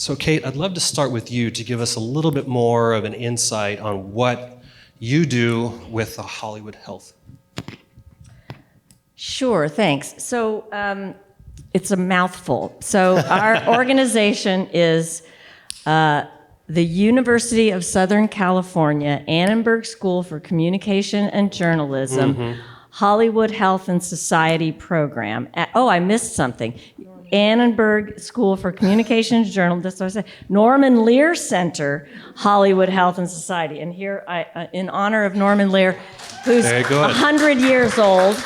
So Kate, I'd love to start with you to give us a little bit more of an insight on what you do with the Hollywood Health. Sure, thanks. So it's a mouthful. So our organization is the University of Southern California Annenberg School for Communication and Journalism, Hollywood Health and Society Program. Oh, I missed something. Annenberg School for Communication and Journalism, that's what I said. Norman Lear Center, Hollywood Health and Society. And here, in honor of Norman Lear, who's 100 years old,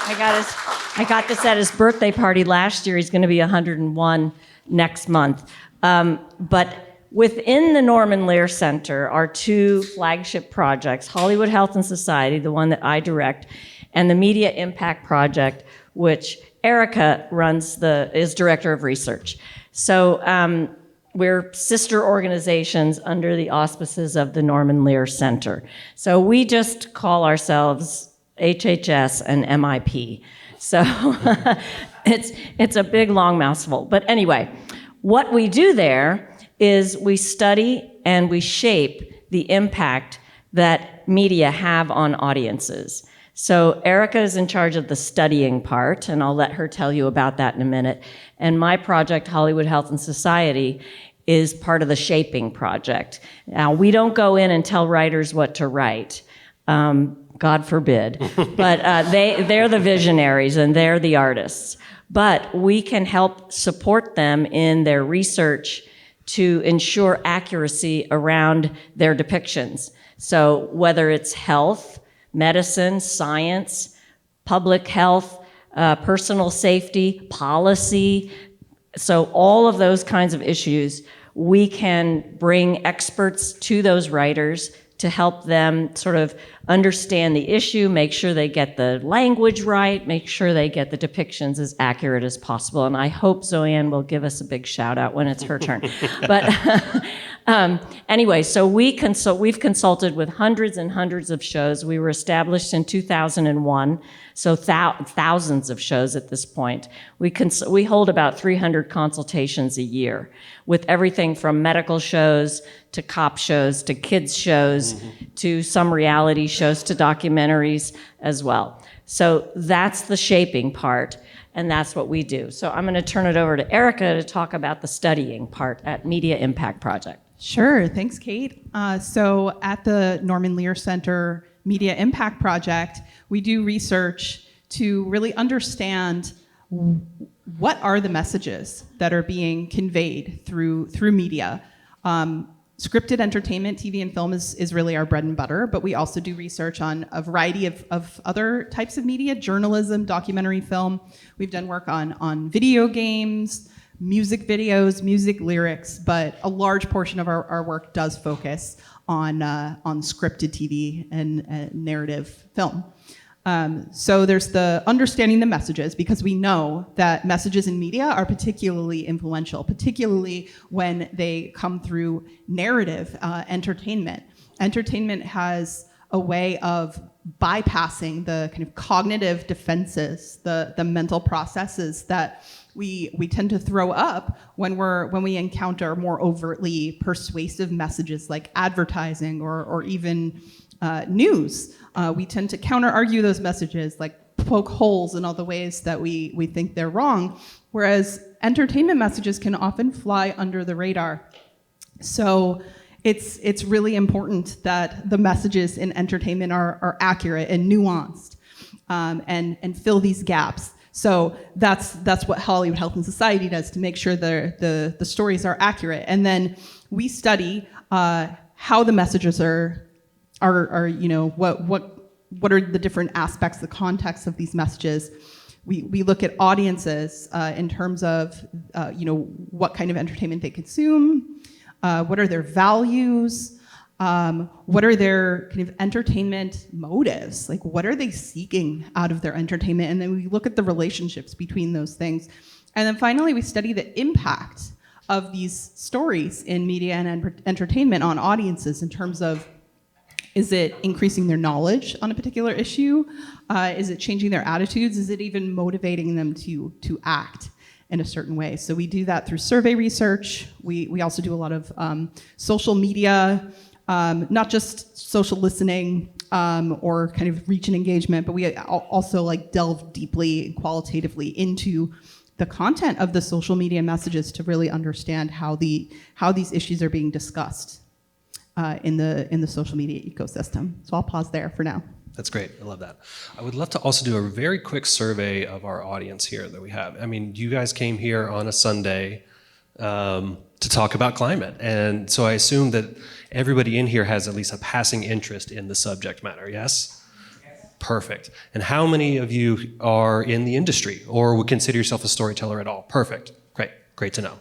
I got this at his birthday party last year. He's going to be 101 next month. But within the Norman Lear Center are two flagship projects, Hollywood Health and Society, the one that I direct, and the Media Impact Project, which Erica is director of research. So we're sister organizations under the auspices of the Norman Lear Center. So we just call ourselves HHS and MIP. So it's a big, long mouthful. But anyway, what we do there is we study and we shape the impact that media have on audiences. So Erica is in charge of the studying part, and I'll let her tell you about that in a minute. And my project, Hollywood Health and Society, is part of the shaping project. Now, we don't go in and tell writers what to write. God forbid. But they're the visionaries and they're the artists. But we can help support them in their research to ensure accuracy around their depictions. So whether it's health, medicine, science, public health, personal safety, policy, so all of those kinds of issues, we can bring experts to those writers to help them sort of understand the issue, make sure they get the language right, make sure they get the depictions as accurate as possible. And I hope Zoanne will give us a big shout out when it's her turn. But anyway, so we've consulted with hundreds and hundreds of shows. We were established in 2001, so thousands of shows at this point. We hold about 300 consultations a year with everything from medical shows to cop shows to kids shows to some reality shows to documentaries as well. So that's the shaping part, and that's what we do. So I'm going to turn it over to Erica to talk about the studying part at Media Impact Project. Sure, thanks, Kate. So at the Norman Lear Center Media Impact Project, we do research to really understand what are the messages that are being conveyed through media. Scripted entertainment, TV and film is really our bread and butter, but we also do research on a variety of other types of media, journalism, documentary film. We've done work on video games, music videos, music lyrics, but a large portion of our work does focus on scripted TV and narrative film. So there's the understanding the messages, because we know that messages in media are particularly influential, particularly when they come through narrative entertainment. Entertainment has a way of bypassing the kind of cognitive defenses, the mental processes that we tend to throw up when we encounter more overtly persuasive messages like advertising or even news. We tend to counter-argue those messages, like poke holes in all the ways that we think they're wrong, whereas entertainment messages can often fly under the radar. So it's really important that the messages in entertainment are accurate and nuanced, and fill these gaps. So that's what Hollywood Health and Society does to make sure the stories are accurate. And then we study how the messages are what are the different aspects, the context of these messages. We look at audiences in terms of what kind of entertainment they consume, what are their values, what are their kind of entertainment motives, like what are they seeking out of their entertainment, and then we look at the relationships between those things. And then finally we study the impact of these stories in media and entertainment on audiences in terms of, is it increasing their knowledge on a particular issue? Is it changing their attitudes? Is it even motivating them to act? in a certain way. So we do that through survey research. We also do a lot of social media, not just social listening or kind of reach and engagement, but we also like delve deeply and qualitatively into the content of the social media messages to really understand how these issues are being discussed in the social media ecosystem. So I'll pause there for now. That's great. I love that. I would love to also do a very quick survey of our audience here that we have. I mean, you guys came here on a Sunday to talk about climate. And so I assume that everybody in here has at least a passing interest in the subject matter, yes? Yes. Perfect. And how many of you are in the industry or would consider yourself a storyteller at all? Perfect. Great. Great to know.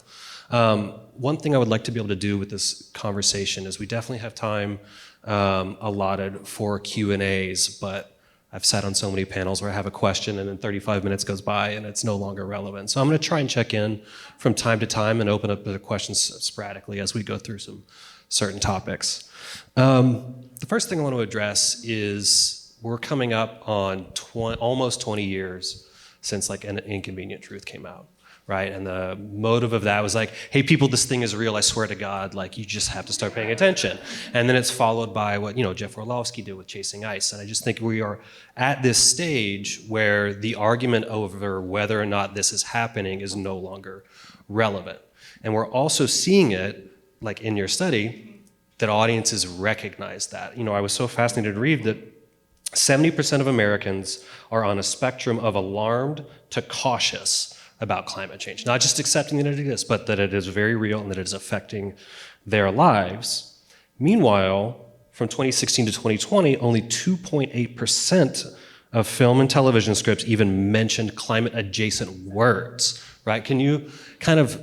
One thing I would like to be able to do with this conversation is we definitely have time allotted for Q&As, but I've sat on so many panels where I have a question and then 35 minutes goes by and it's no longer relevant. So I'm going to try and check in from time to time and open up the questions sporadically as we go through some certain topics. The first thing I want to address is we're coming up on almost 20 years since like An Inconvenient Truth came out. Right, and the motive of that was like, hey, people, this thing is real, I swear to God, like, you just have to start paying attention. And then it's followed by what, Jeff Orlovsky did with Chasing Ice. And I just think we are at this stage where the argument over whether or not this is happening is no longer relevant. And we're also seeing it, like in your study, that audiences recognize that. I was so fascinated to read that 70% of Americans are on a spectrum of alarmed to cautious about climate change. Not just accepting that it exists, but that it is very real and that it is affecting their lives. Meanwhile, from 2016 to 2020, only 2.8% of film and television scripts even mentioned climate-adjacent words, right? Can you kind of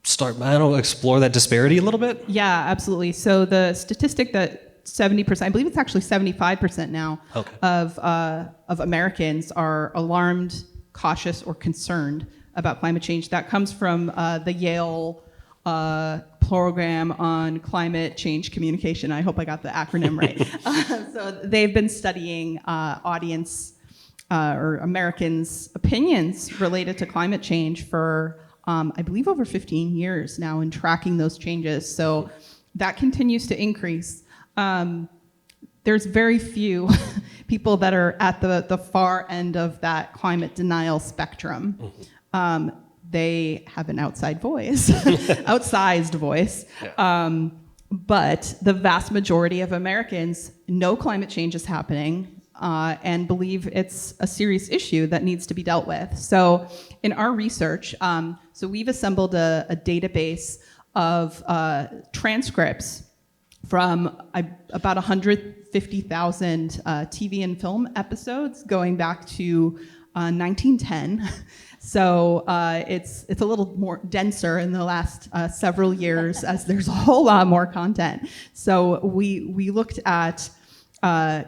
explore that disparity a little bit? Yeah, absolutely. So the statistic that 70%, I believe it's actually 75% now, okay, of Americans are alarmed, cautious, or concerned about climate change. That comes from the Yale program on climate change communication. I hope I got the acronym right. So they've been studying audience or Americans' opinions related to climate change for, I believe, over 15 years now and tracking those changes. So that continues to increase. There's very few people that are at the far end of that climate denial spectrum. Mm-hmm. They have an outside voice, outsized voice. Yeah. But the vast majority of Americans know climate change is happening and believe it's a serious issue that needs to be dealt with. So in our research, so we've assembled a database of transcripts from about 150,000 TV and film episodes going back to 1910. So it's a little more denser in the last several years as there's a whole lot more content. So we looked at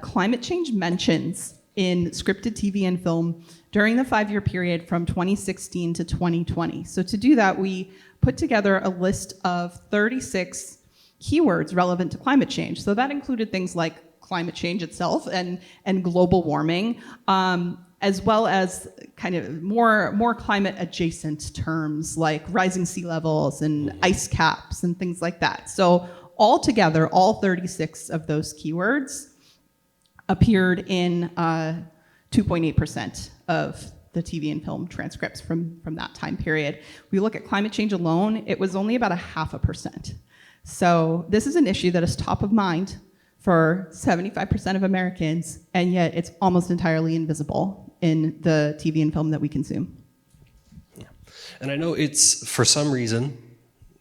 climate change mentions in scripted TV and film during the 5-year period from 2016 to 2020. So to do that, we put together a list of 36 keywords relevant to climate change. So that included things like climate change itself and global warming, as well as kind of more climate adjacent terms like rising sea levels and ice caps and things like that. So altogether, all 36 of those keywords appeared in 2.8% of the TV and film transcripts from that time period. We look at climate change alone, it was only about 0.5%. So this is an issue that is top of mind for 75% of Americans, and yet it's almost entirely invisible in the TV and film that we consume. Yeah. And I know it's, for some reason,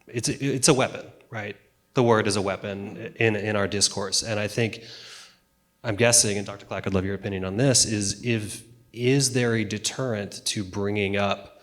it's a weapon, right? The word is a weapon in our discourse. And I think, I'm guessing, and Dr. Clack, I'd love your opinion on this, is there a deterrent to bringing up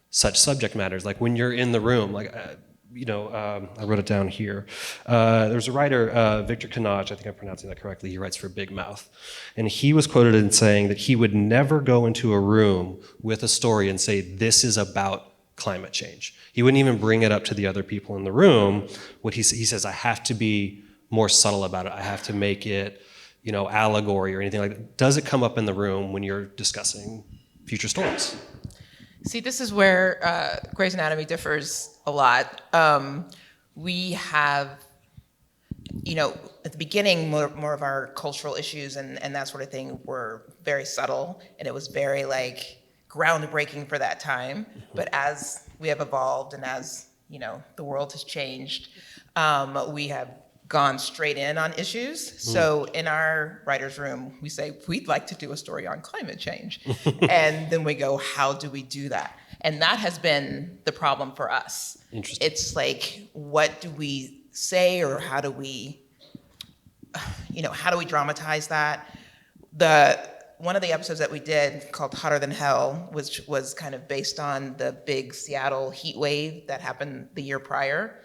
such subject matters? Like when you're in the room, I wrote it down here. There's a writer, Victor Kanaj, I think I'm pronouncing that correctly, he writes for Big Mouth. And he was quoted in saying that he would never go into a room with a story and say, this is about climate change. He wouldn't even bring it up to the other people in the room. He says, I have to be more subtle about it. I have to make it, allegory or anything like that. Does it come up in the room when you're discussing future stories? See, this is where Grey's Anatomy differs a lot. We have, at the beginning, more of our cultural issues and that sort of thing were very subtle, and it was very groundbreaking for that time. But as we have evolved and as the world has changed, we have gone straight in on issues. So in our writer's room, we say, we'd like to do a story on climate change. And then we go, how do we do that? And that has been the problem for us. Interesting. It's what do we say, or how do we dramatize that? One of the episodes that we did called Hotter Than Hell, which was kind of based on the big Seattle heat wave that happened the year prior.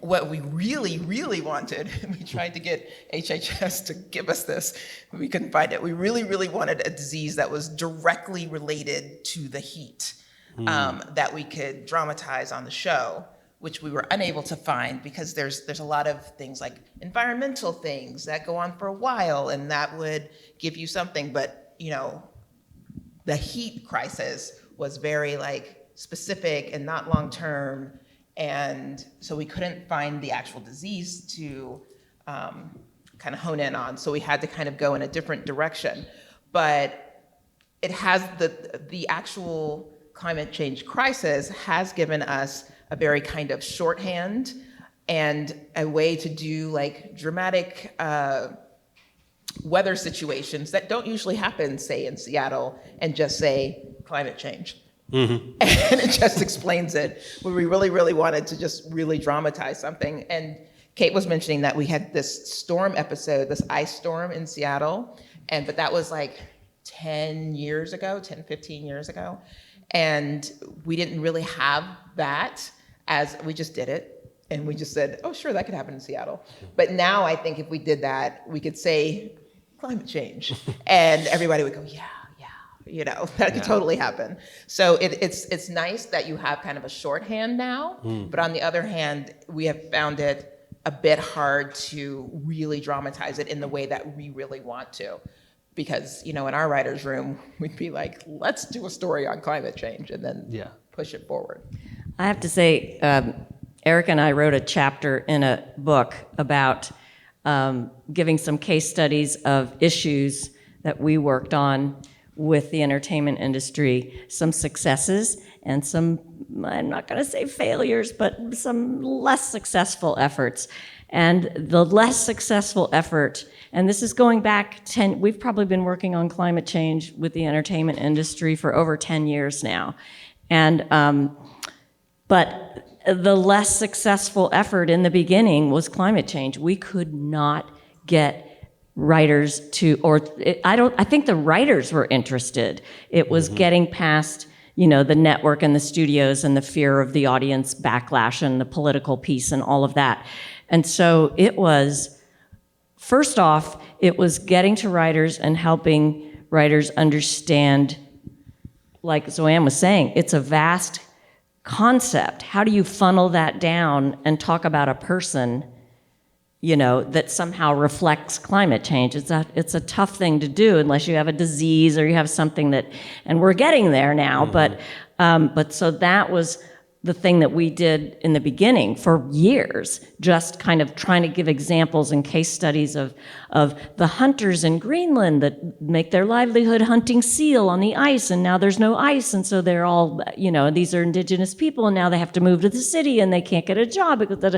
What we really, really wanted, we tried to get HHS to give us this, we couldn't find it. We really, really wanted a disease that was directly related to the heat, that we could dramatize on the show, which we were unable to find because there's a lot of things like environmental things that go on for a while, and that would give you something. But the heat crisis was very specific and not long term, and so we couldn't find the actual disease to kind of hone in on. So we had to kind of go in a different direction. But it has the actual climate change crisis has given us a very kind of shorthand and a way to do dramatic weather situations that don't usually happen, say in Seattle, and just say climate change. Mm-hmm. And it just explains it. We really, really wanted to just really dramatize something. And Kate was mentioning that we had this storm episode, this ice storm in Seattle, but that was 10 years ago, 10, 15 years ago. And we didn't really have that, as we just did it. And we just said, oh, sure, that could happen in Seattle. But now I think if we did that, we could say climate change. And everybody would go, that could totally happen. So it's nice that you have kind of a shorthand now. But on the other hand, we have found it a bit hard to really dramatize it in the way that we really want to. Because, in our writer's room, we'd be like, let's do a story on climate change and then push it forward. I have to say, Eric and I wrote a chapter in a book about giving some case studies of issues that we worked on with the entertainment industry, some successes and some, I'm not going to say failures, but some less successful efforts. And the less successful effort, and this is going back we've probably been working on climate change with the entertainment industry for over 10 years now. And, but the less successful effort in the beginning was climate change. We could not get writers I think the writers were interested. It was getting past, the network and the studios and the fear of the audience backlash and the political piece and all of that. And so it was, first off, it was getting to writers and helping writers understand, like Zoanne was saying, it's a vast concept. How do you funnel that down and talk about a person, that somehow reflects climate change? It's a tough thing to do unless you have a disease or you have something and we're getting there now. But so that was the thing that we did in the beginning for years, just kind of trying to give examples and case studies of the hunters in Greenland that make their livelihood hunting seal on the ice, and now there's no ice, and so they're all, these are indigenous people, and now they have to move to the city, and they can't get a job because,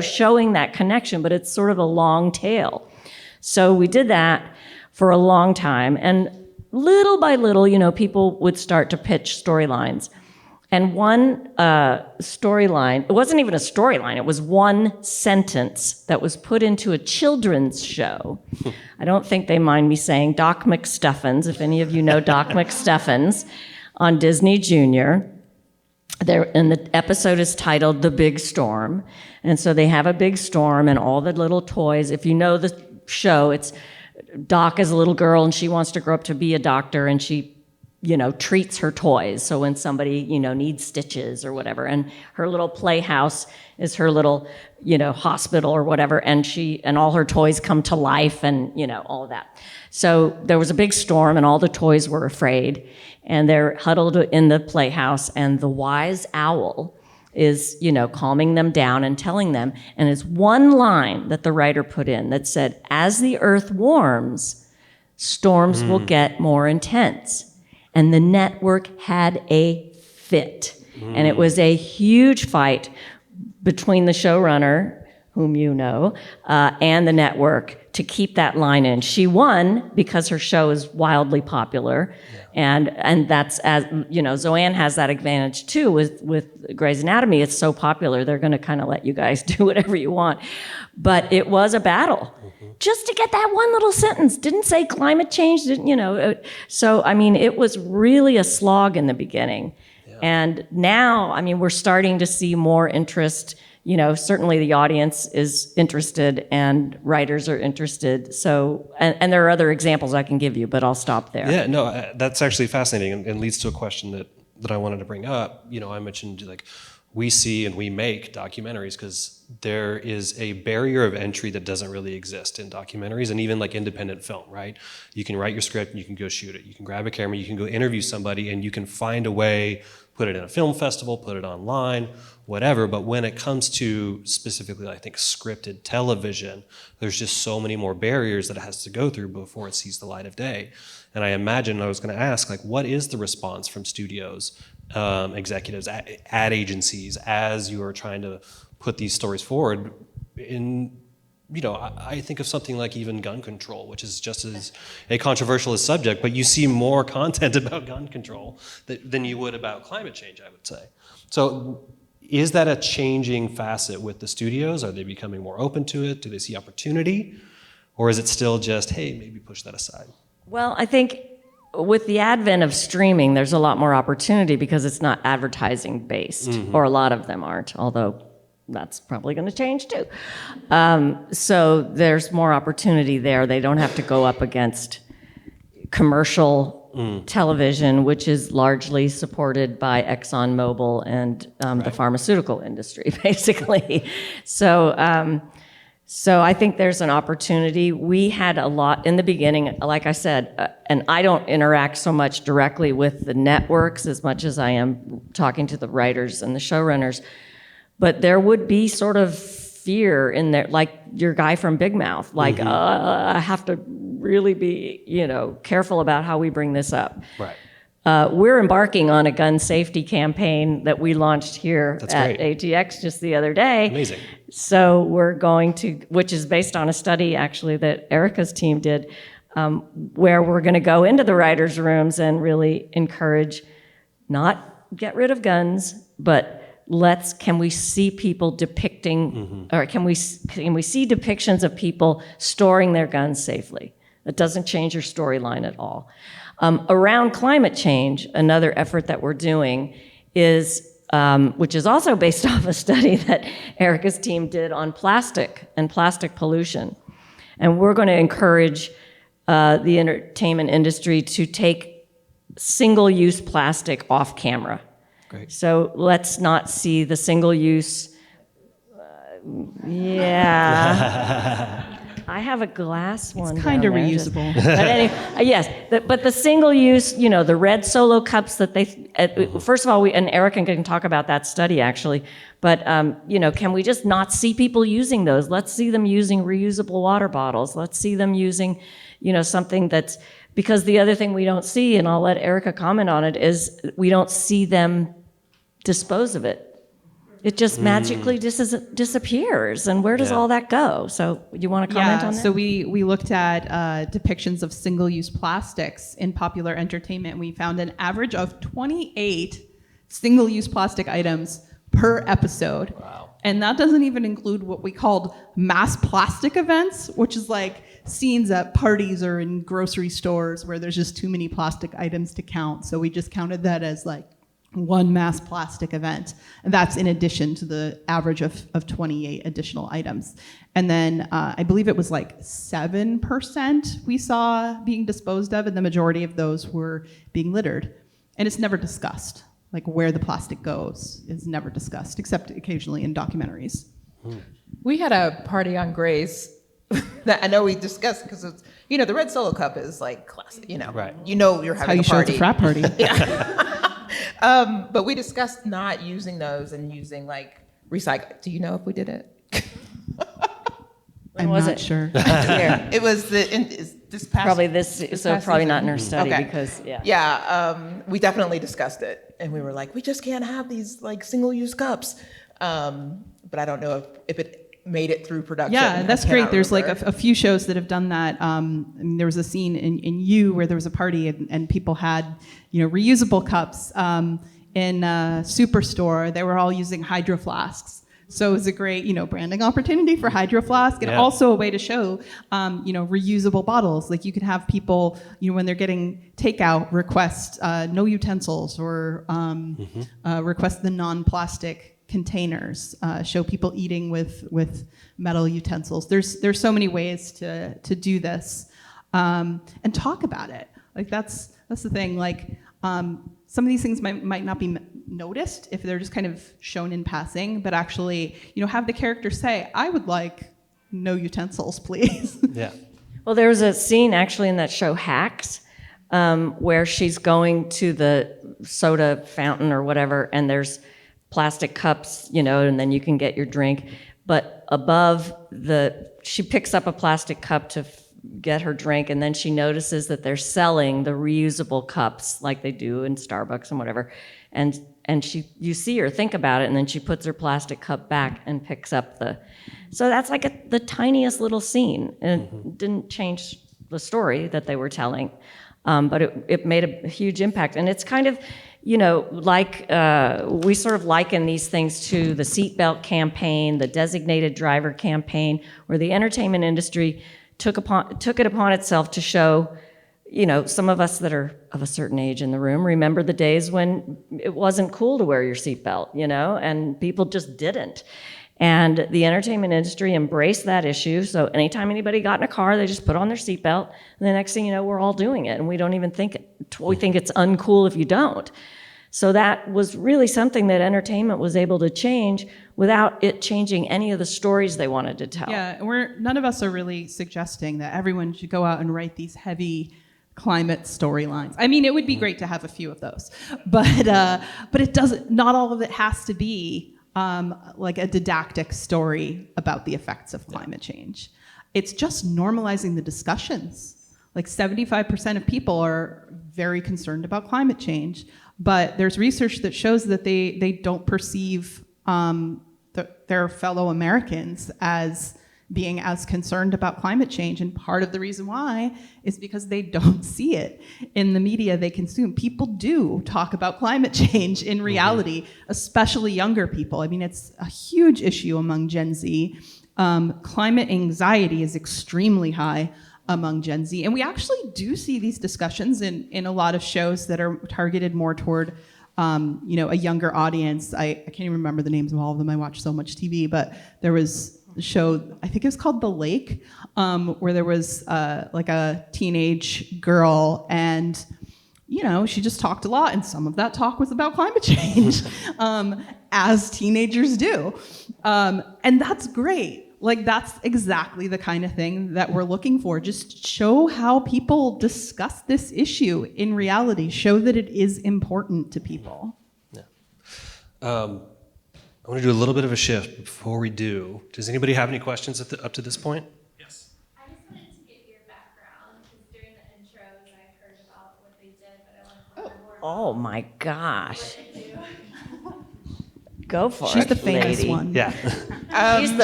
showing that connection, but it's sort of a long tail. So we did that for a long time, and little by little, people would start to pitch storylines. And one storyline, it wasn't even a storyline, it was one sentence that was put into a children's show. I don't think they mind me saying Doc McStuffins, if any of you know Doc McStuffins, on Disney Junior. And the episode is titled The Big Storm. And so they have a big storm and all the little toys. If you know the show, it's Doc is a little girl and she wants to grow up to be a doctor, and she treats her toys. So when somebody, needs stitches or whatever, and her little playhouse is her little, hospital or whatever, and all her toys come to life and, all of that. So there was a big storm and all the toys were afraid and they're huddled in the playhouse, and the wise owl is, calming them down and telling them, and it's one line that the writer put in that said, as the earth warms, storms will get more intense. And the network had a fit. And it was a huge fight between the showrunner, whom you know, and the network to keep that line in. She won because her show is wildly popular. And that's, as Zoanne has that advantage too with Grey's Anatomy. It's so popular, they're going to kind of let you guys do whatever you want. But it was a battle just to get that one little sentence. Didn't say climate change, So, it was really a slog in the beginning. Yeah. And now, we're starting to see more interest. Certainly the audience is interested and writers are interested. So, and there are other examples I can give you, but I'll stop there. Yeah, no, that's actually fascinating and leads to a question that I wanted to bring up. I mentioned we see and we make documentaries because there is a barrier of entry that doesn't really exist in documentaries and even independent film, right? You can write your script and you can go shoot it. You can grab a camera, you can go interview somebody, and you can find a way, put it in a film festival, put it online, whatever. But when it comes to specifically, I think, scripted television, there's just so many more barriers that it has to go through before it sees the light of day. And I imagine I was going to ask, what is the response from studios, executives, ad agencies, as you are trying to put these stories forward in, I think of something like even gun control, which is just as a controversial as subject, but you see more content about gun control than you would about climate change, I would say. So is that a changing facet with the studios? Are they becoming more open to it? Do they see opportunity? Or is it still just, hey, maybe push that aside? Well, I think with the advent of streaming, there's a lot more opportunity because it's not advertising based, or a lot of them aren't, although that's probably going to change too. So there's more opportunity there. They don't have to go up against commercial television, which is largely supported by ExxonMobil and the pharmaceutical industry, basically. So I think there's an opportunity. We had a lot in the beginning, like I said, and I don't interact so much directly with the networks as much as I am talking to the writers and the showrunners, but there would be sort of fear in there, like your guy from Big Mouth, I have to really be, careful about how we bring this up. Right. We're embarking on a gun safety campaign that we launched here at ATX just the other day. Amazing. So we're going to, which is based on a study actually that Erica's team did, where we're going to go into the writers' rooms and really encourage, not get rid of guns, but can we see people depicting, or can we see depictions of people storing their guns safely? That doesn't change your storyline at all. Around climate change, another effort that we're doing is, which is also based off a study that Erica's team did on plastic and plastic pollution. And we're going to encourage the entertainment industry to take single-use plastic off camera. Great. So let's not see the single-use, I have a glass one. It's kind of down there, reusable. but anyway, yes, but the single use, the red Solo cups that they, first of all, and Erica can talk about that study actually, but, can we just not see people using those? Let's see them using reusable water bottles. Let's see them using, something that's, because the other thing we don't see, and I'll let Erica comment on it, is we don't see them dispose of it. It just magically disappears. And where does all that go? So you want to comment on that? So we looked at depictions of single-use plastics in popular entertainment. We found an average of 28 single-use plastic items per episode. Wow. And that doesn't even include what we called mass plastic events, which is like scenes at parties or in grocery stores where there's just too many plastic items to count. So we just counted that as like one mass plastic event. And that's in addition to the average of 28 additional items. And then I believe it was like 7% we saw being disposed of, and the majority of those were being littered. and it's never discussed. Like where the plastic goes is never discussed, except occasionally in documentaries. We had a party on Grace that I know we discussed because it's, you know, the red Solo cup is like classic, you know. Right. You know you're How having you a show it's party. a frat party. But we discussed not using those and using like recycle. Do you know if we did it? When I'm was not it? sure. Here. It was this past. Probably this, so past probably season. not in her study Okay. because, yeah. Yeah, we definitely discussed it, and we were like, we just can't have these like single-use cups. But I don't know if it made it through production. Yeah, that's I cannot great. There's like remember. a few shows that have done that. I mean, there was a scene in You where there was a party and people had, you know, reusable cups. In Superstore, they were all using Hydro Flasks. So it was a great, you know, branding opportunity for Hydro Flask, and Yeah. also a way to show, you know, reusable bottles. Like you could have people, you know, when they're getting takeout, request no utensils or request the non-plastic containers. Show people eating with metal utensils. There's so many ways to do this, and talk about it. Like that's the thing. Like some of these things might not be noticed if they're just kind of shown in passing, but actually, you know, have the character say, "I would like no utensils, please." Yeah. Well, there was a scene actually in that show Hacks where she's going to the soda fountain or whatever, and there's plastic cups, you know, and then you can get your drink. But above she picks up a plastic cup to get her drink, and then she notices that they're selling the reusable cups like they do in Starbucks and whatever. And you see her think about it, and then she puts her plastic cup back and picks up so that's like the tiniest little scene, and it didn't change the story that they were telling, but it made a huge impact. And it's kind of, you know, like we sort of liken these things to the seatbelt campaign, the designated driver campaign, where the entertainment industry took it upon itself to show, you know, some of us that are of a certain age in the room remember the days when it wasn't cool to wear your seatbelt, you know, and people just didn't. And the entertainment industry embraced that issue. So anytime anybody got in a car, they just put on their seatbelt, and the next thing you know, we're all doing it, and we don't even think we think it's uncool if you don't. So that was really something that entertainment was able to change without it changing any of the stories they wanted to tell. Yeah, none of us are really suggesting that everyone should go out and write these heavy climate storylines. I mean, it would be great to have a few of those, but it doesn't. Not all of it has to be like a didactic story about the effects of climate change. It's just normalizing the discussions. Like 75% of people are very concerned about climate change, but there's research that shows that they don't perceive their fellow Americans as being as concerned about climate change. And part of the reason why is because they don't see it in the media they consume. People do talk about climate change in reality, especially younger people. I mean, it's a huge issue among Gen Z. Climate anxiety is extremely high among Gen Z. And we actually do see these discussions in a lot of shows that are targeted more toward you know, a younger audience. I can't even remember the names of all of them. I watch so much TV, but there was a show, I think it was called The Lake, where there was like a teenage girl, and you know, she just talked a lot, and some of that talk was about climate change, as teenagers do. And that's great. Like, that's exactly the kind of thing that we're looking for. Just show how people discuss this issue in reality. Show that it is important to people. Yeah. I want to do a little bit of a shift before we do. Does anybody have any questions up to this point? Yes. I just wanted to get your background, because during the intros I heard about what they did, but I want to learn more Oh my gosh. Go for She's it, the famous lady. one. Yeah.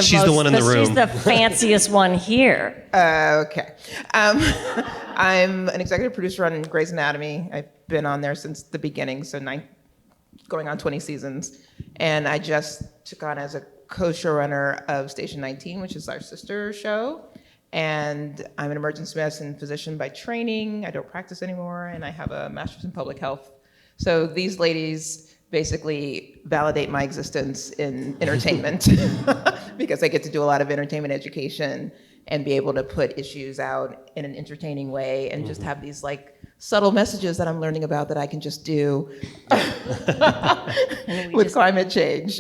She's the one in the room. She's the fanciest one here. Okay. I'm an executive producer on Grey's Anatomy. I've been on there since the beginning, so going on 20 seasons. And I just took on as a co-showrunner of Station 19, which is our sister show. And I'm an emergency medicine physician by training. I don't practice anymore, and I have a master's in public health. So these ladies basically validate my existence in entertainment because I get to do a lot of entertainment education and be able to put issues out in an entertaining way and just have these like subtle messages that I'm learning about that I can just do with climate change.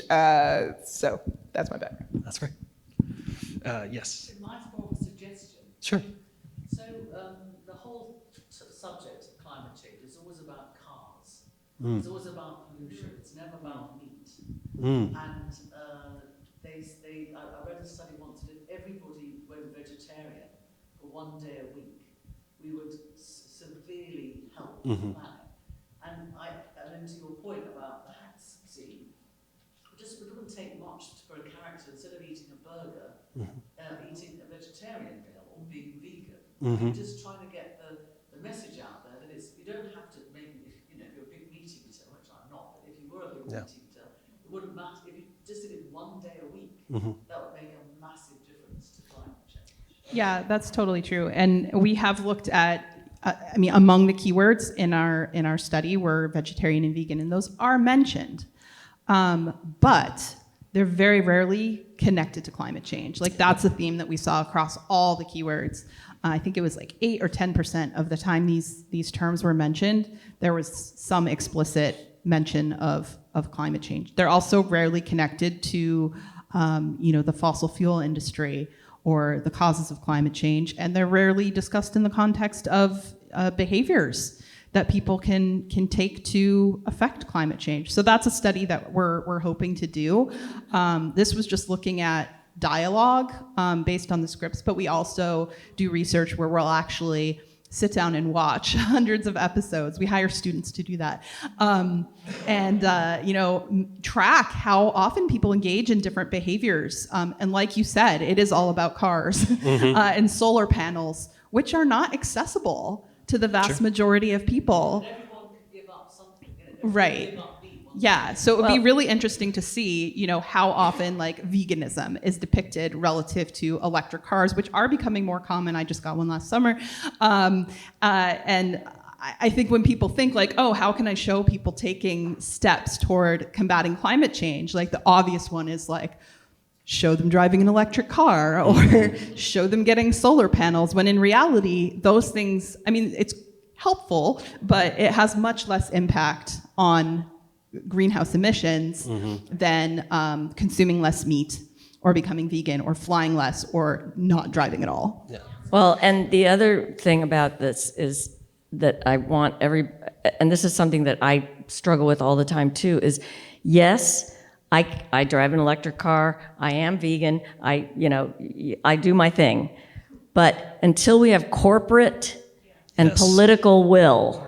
So that's my background. That's great. Yes. Mine's more of a suggestion. Sure. So the whole subject of climate change is always about cars. It's always about pollution. It's never about meat. And I read a study once that if everybody went vegetarian for 1 day a week, we would severely help the planet. And then to your point about the hats scene, it wouldn't take much for a character, instead of eating a burger, eating a vegetarian meal or being vegan. Just trying to get the message out there that you don't have to, maybe if you're a big meat eater, which I'm not, but if you were a big meat eater, it wouldn't matter. If you just did it 1 day a week, that would make a massive difference to climate change. Yeah, that's totally true. And we have looked at, among the keywords in our study were vegetarian and vegan, and those are mentioned. But they're very rarely connected to climate change. Like that's a theme that we saw across all the keywords. I think it was like 8 or 10% of the time these terms were mentioned, there was some explicit mention of climate change. They're also rarely connected to the fossil fuel industry or the causes of climate change, and they're rarely discussed in the context of behaviors that people can take to affect climate change. So that's a study that we're hoping to do. This was just looking at dialogue based on the scripts, but we also do research where we'll actually sit down and watch hundreds of episodes. We hire students to do that. Track how often people engage in different behaviors. And like you said, it is all about cars and solar panels, which are not accessible to the vast majority of people. Everyone could give up something. Right. Yeah, so it would be really interesting to see, how often like veganism is depicted relative to electric cars, which are becoming more common. I just got one last summer. And I think when people think like, oh, how can I show people taking steps toward combating climate change? Like the obvious one is like, show them driving an electric car or show them getting solar panels, when in reality, those things, it's helpful, but it has much less impact on greenhouse emissions than consuming less meat or becoming vegan or flying less or not driving at all. Yeah. Well, and the other thing about this is that I want and this is something that I struggle with all the time too, is yes, I drive an electric car, I am vegan, I do my thing. But until we have corporate and political will,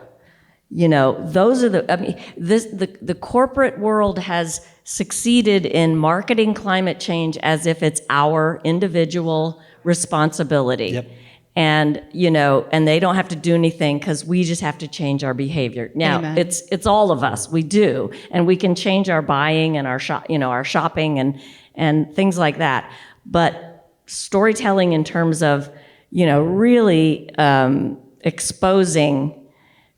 those are the corporate world has succeeded in marketing climate change as if it's our individual responsibility. Yep. And, and they don't have to do anything because we just have to change our behavior. Now, Amen. it's all of us. We do. And we can change our buying and our shopping and things like that. But storytelling in terms of, really exposing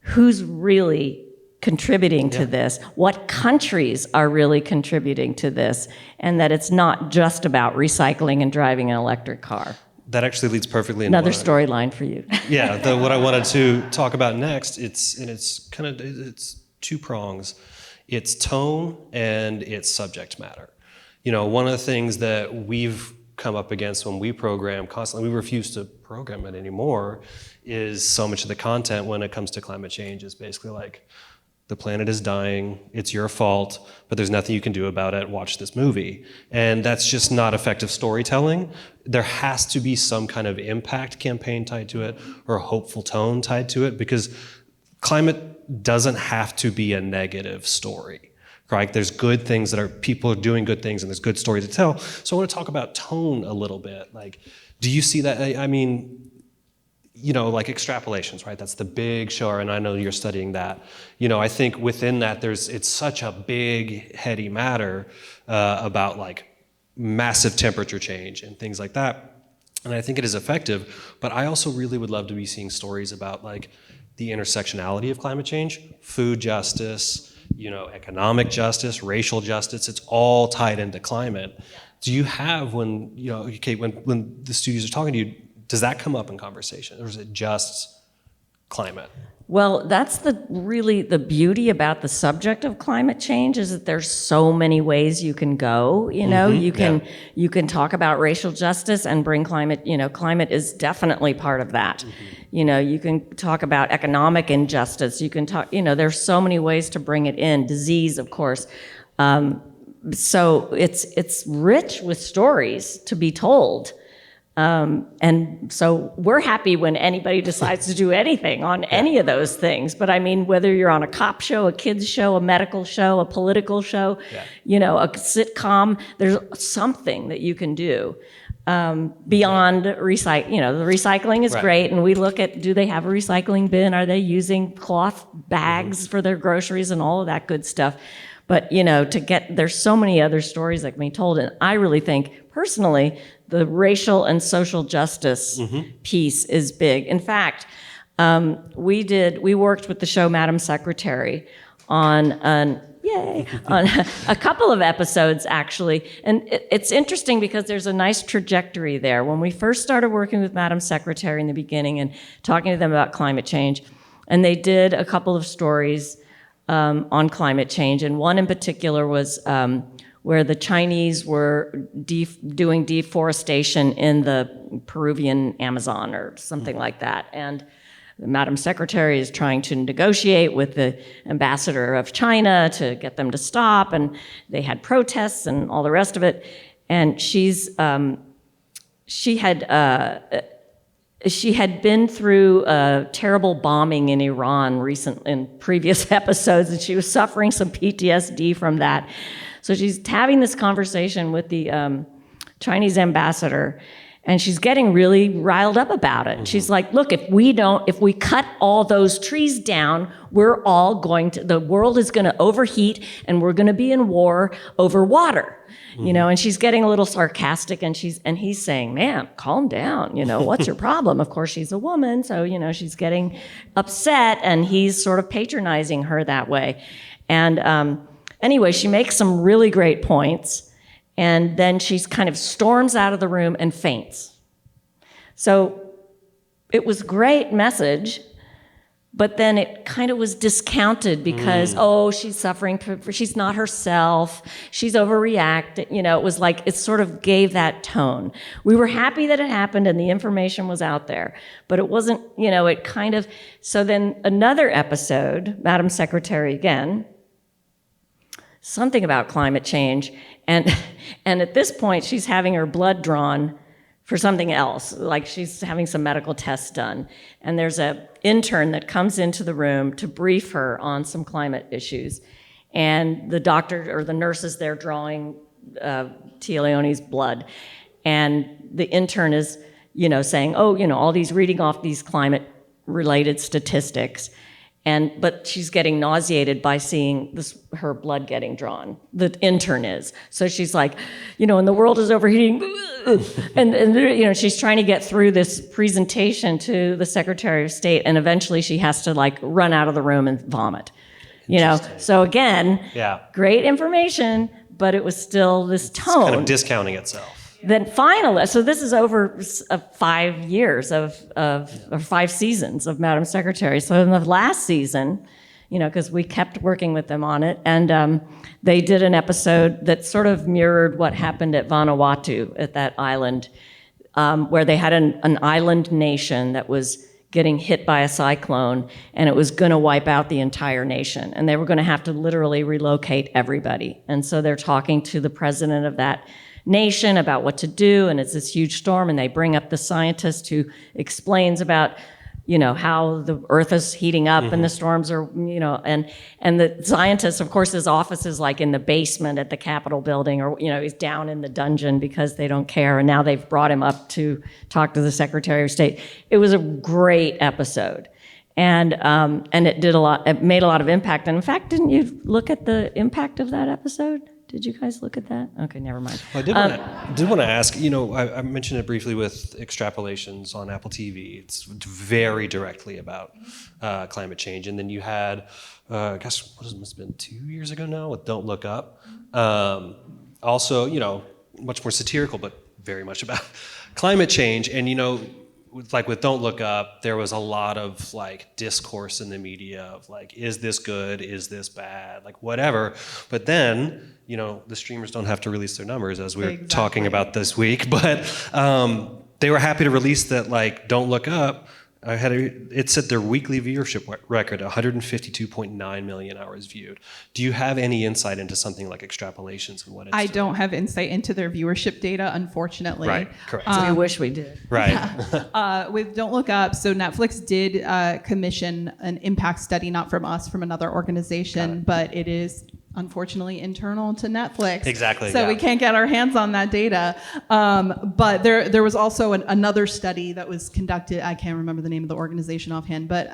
who's really contributing to this, what countries are really contributing to this, and that it's not just about recycling and driving an electric car. That actually leads perfectly into Another storyline for you. Yeah, what I wanted to talk about next, it's two prongs. It's tone and it's subject matter. One of the things that we've come up against when we program constantly, we refuse to program it anymore, is so much of the content when it comes to climate change is basically like, the planet is dying, it's your fault, but there's nothing you can do about it, watch this movie. And that's just not effective storytelling. There has to be some kind of impact campaign tied to it or a hopeful tone tied to it, because climate doesn't have to be a negative story, right? There's good things people are doing good things and there's good stories to tell. So I want to talk about tone a little bit. Like, do you see that? Like extrapolations, right? That's the big show, and I know you're studying that. I think within that, it's such a big, heady matter about like massive temperature change and things like that. And I think it is effective, but I also really would love to be seeing stories about like the intersectionality of climate change, food justice, economic justice, racial justice. It's all tied into climate. Do you have when the studios are talking to you, does that come up in conversation, or is it just climate? Well, that's really the beauty about the subject of climate change is that there's so many ways you can go. You can talk about racial justice and bring climate. Climate is definitely part of that. You can talk about economic injustice. You can talk. There's so many ways to bring it in. Disease, of course. So it's rich with stories to be told. And so we're happy when anybody decides to do anything on any of those things. But I mean, whether you're on a cop show, a kids show, a medical show, a political show, a sitcom, there's something that you can do beyond recycle. The recycling is great, and we look at, do they have a recycling bin? Are they using cloth bags for their groceries and all of that good stuff? But there's so many other stories that can be told, and I really think personally the racial and social justice piece is big. In fact, we worked with the show Madam Secretary on a couple of episodes actually, and it's interesting because there's a nice trajectory there. When we first started working with Madam Secretary in the beginning and talking to them about climate change, and they did a couple of stories on climate change, and one in particular was where the Chinese were doing deforestation in the Peruvian Amazon or something like that. And the Madam Secretary is trying to negotiate with the ambassador of China to get them to stop, and they had protests and all the rest of it. And she had been through a terrible bombing in Iran in previous episodes, and she was suffering some PTSD from that. So she's having this conversation with the Chinese ambassador, and she's getting really riled up about it. She's like, look, if we cut all those trees down, the world is gonna overheat, and we're gonna be in war over water. And she's getting a little sarcastic, and he's saying, ma'am, calm down, what's your problem? Of course, she's a woman, so, she's getting upset, and he's sort of patronizing her that way. And anyway, she makes some really great points, and then she kind of storms out of the room and faints. So it was a great message, but then it kind of was discounted because, she's suffering, she's not herself, she's overreacting. It was like, it sort of gave that tone. We were happy that it happened and the information was out there, but it wasn't, it kind of, so then another episode, Madam Secretary again, something about climate change, and at this point she's having her blood drawn for something else, like she's having some medical tests done, and there's an intern that comes into the room to brief her on some climate issues, and the doctor or the nurse is there drawing Tia Leone's blood, and the intern is saying, all these, reading off these climate related statistics. But she's getting nauseated by seeing her blood getting drawn. The intern is. So she's like, and the world is overheating. and she's trying to get through this presentation to the Secretary of State, and eventually she has to run out of the room and vomit. So again, great information, but it was still this tone. It's kind of discounting itself. Then finally, so this is over 5 years or 5 seasons of Madam Secretary. So in the last season, because we kept working with them on it, and they did an episode that sort of mirrored what happened at Vanuatu, at that island, where they had an island nation that was getting hit by a cyclone, and it was going to wipe out the entire nation, and they were going to have to literally relocate everybody. And so they're talking to the president of that nation about what to do, and it's this huge storm, and they bring up the scientist who explains about how the earth is heating up and the storms are, and the scientist, of course, his office is in the basement at the Capitol building, or he's down in the dungeon because they don't care, and now they've brought him up to talk to the Secretary of State. It was a great episode, and it made a lot of impact. And in fact, didn't you look at the impact of that episode? Did you guys look at that? Okay, never mind. Well, I did want to ask, I mentioned it briefly with extrapolations on Apple TV. It's very directly about climate change. And then you had, I guess, must have been 2 years ago now with Don't Look Up. Also, much more satirical, but very much about climate change. And with Don't Look Up, there was a lot of like discourse in the media of like, is this good? Is this bad? Like whatever. But then, the streamers don't have to release their numbers, as we were talking about this week. But they were happy to release that, like, Don't Look Up. It said their weekly viewership record, 152.9 million hours viewed. Do you have any insight into something like extrapolations and what it's I doing? don't have insight into their viewership data, unfortunately. Right, correct. I wish we did. Right. With Don't Look Up, so Netflix did commission an impact study, not from us, from another organization, but it is unfortunately internal to Netflix. Exactly, So yeah. we can't get our hands on that data. But there was also another study that was conducted. I can't remember the name of the organization offhand, but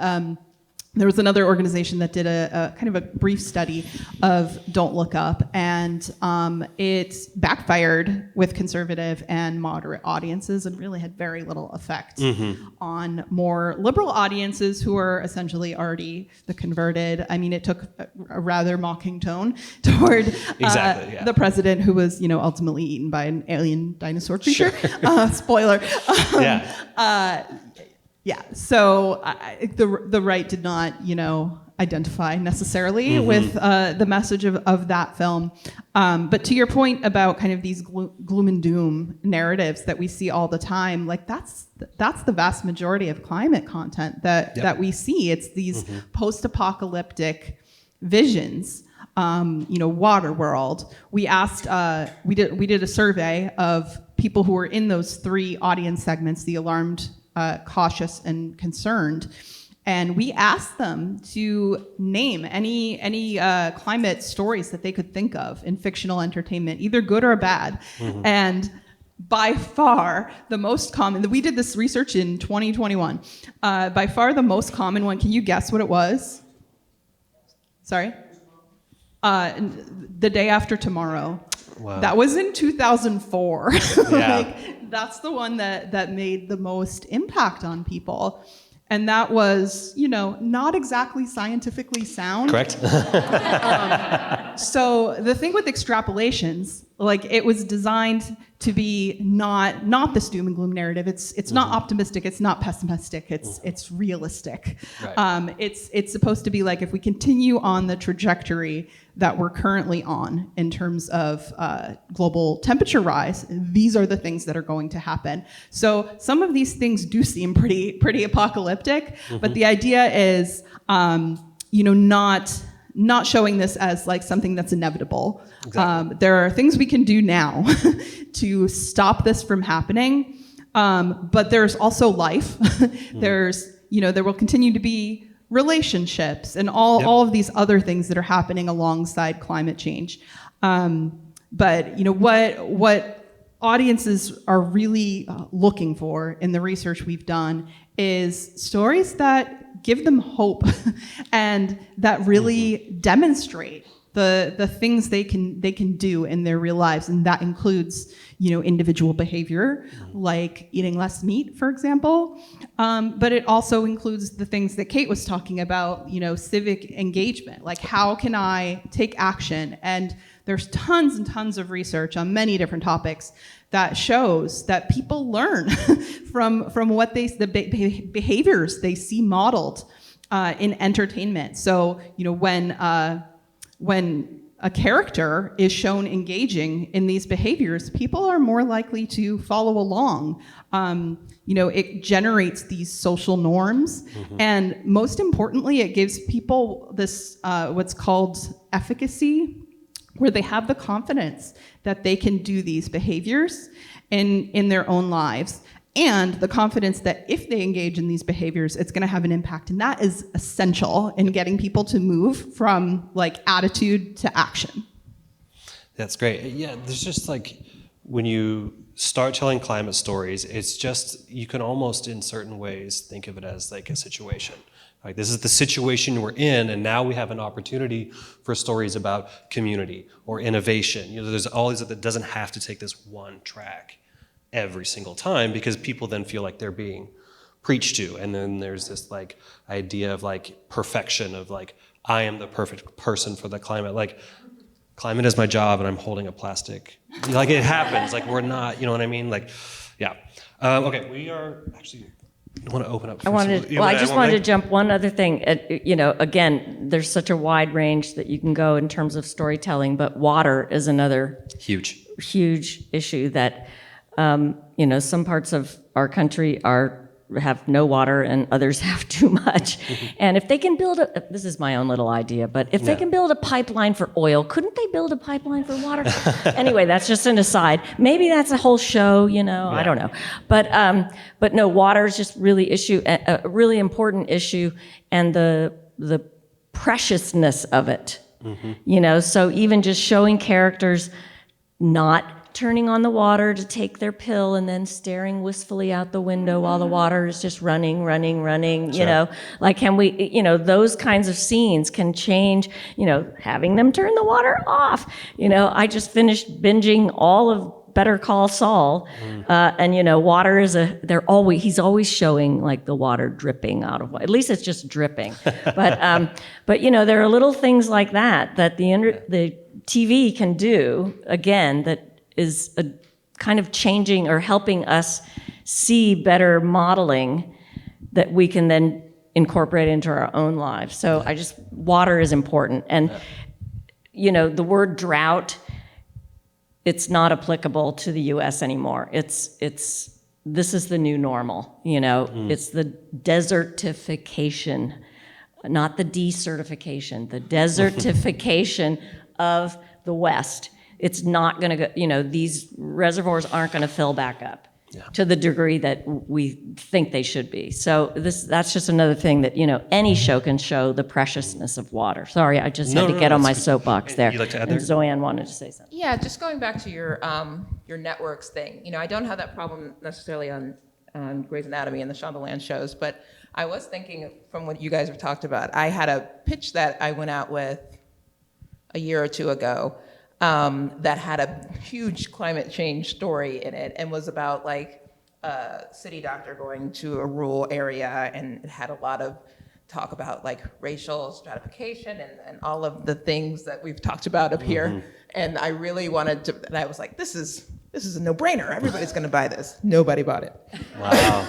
there was another organization that did a kind of a brief study of Don't Look Up, and it backfired with conservative and moderate audiences and really had very little effect on more liberal audiences who are essentially already the converted. I mean, it took a rather mocking tone toward Exactly, yeah. the president, who was, ultimately eaten by an alien dinosaur creature. Spoiler. Yeah. Yeah, so the right did not, identify necessarily with the message of that film. But to your point about kind of these gloom and doom narratives that we see all the time, like that's the vast majority of climate content that we see. It's these post-apocalyptic visions. Water world. We asked, we did a survey of people who were in those three audience segments: the alarmed, cautious, and concerned. And we asked them to name any climate stories that they could think of in fictional entertainment, either good or bad. And by far the most common, we did this research in 2021, by far the most common one, can you guess what it was? Sorry? The Day After Tomorrow. Wow. That was in 2004. Yeah. That's the one that made the most impact on people. And that was, not exactly scientifically sound. Correct. So the thing with extrapolations, like, it was designed to be not this doom and gloom narrative. It's not optimistic. It's not pessimistic. It's realistic. Right. It's supposed to be like, if we continue on the trajectory that we're currently on in terms of global temperature rise, these are the things that are going to happen. So some of these things do seem pretty apocalyptic, but the idea is, not showing this as like something that's inevitable. Exactly. There are things we can do now to stop this from happening, but there's also life. There's, there will continue to be relationships and all of these other things that are happening alongside climate change. But what audiences are really looking for in the research we've done is stories that give them hope and that really demonstrate the things they can do in their real lives, and that includes individual behavior like eating less meat, for example, but it also includes the things that Kate was talking about, civic engagement, like how can I take action? And there's tons and tons of research on many different topics that shows that people learn from what the behaviors they see modeled in entertainment. So when a character is shown engaging in these behaviors, people are more likely to follow along. It generates these social norms, and most importantly, it gives people this what's called efficacy, where they have the confidence that they can do these behaviors in their own lives, and the confidence that if they engage in these behaviors, it's going to have an impact. And that is essential in getting people to move from like attitude to action. That's great. Yeah, there's just like, when you start telling climate stories, it's just, you can almost in certain ways think of it as like a situation. Like, this is the situation we're in, and now we have an opportunity for stories about community or innovation. There's always that doesn't have to take this one track every single time, because people then feel like they're being preached to. And then there's this like idea of like perfection, of like, I am the perfect person for the climate. Like, climate is my job and I'm holding a plastic. Like it happens. Like we're not. You know what I mean? Like, yeah. Okay, we are actually. I want to open up. I just wanted to jump one other thing. Again, there's such a wide range that you can go in terms of storytelling, but water is another huge issue that, some parts of our country have no water and others have too much. And if they can build this is my own little idea, but if they can build a pipeline for oil, couldn't they build a pipeline for water? Anyway, that's just an aside. Maybe that's a whole show, I don't know. But no, water is just really a really important issue, and the preciousness of it. So even just showing characters not turning on the water to take their pill and then staring wistfully out the window while the water is just running, like can we, those kinds of scenes can change, having them turn the water off. I just finished binging all of Better Call Saul, and water is he's always showing like the water dripping out of, at least it's just dripping. But there are little things like that the TV can do, again, that is a kind of changing or helping us see better modeling that we can then incorporate into our own lives. So water is important. And, the word drought, it's not applicable to the US anymore. This is the new normal, It's the desertification, not the decertification, the desertification of the West. It's not going to go, these reservoirs aren't going to fill back up to the degree that we think they should be. So that's just another thing that, any show can show the preciousness of water. Sorry, I just had to get on my soapbox there. You'd like to add and there? Zoanne wanted to say something. Yeah, just going back to your networks thing. I don't have that problem necessarily on Grey's Anatomy and the Shondaland shows, but I was thinking from what you guys have talked about, I had a pitch that I went out with a year or two ago that had a huge climate change story in it and was about like a city doctor going to a rural area, and it had a lot of talk about like racial stratification and all of the things that we've talked about up here. And I really wanted to, and I was like, this is a no-brainer. Everybody's gonna buy this. Nobody bought it. Wow.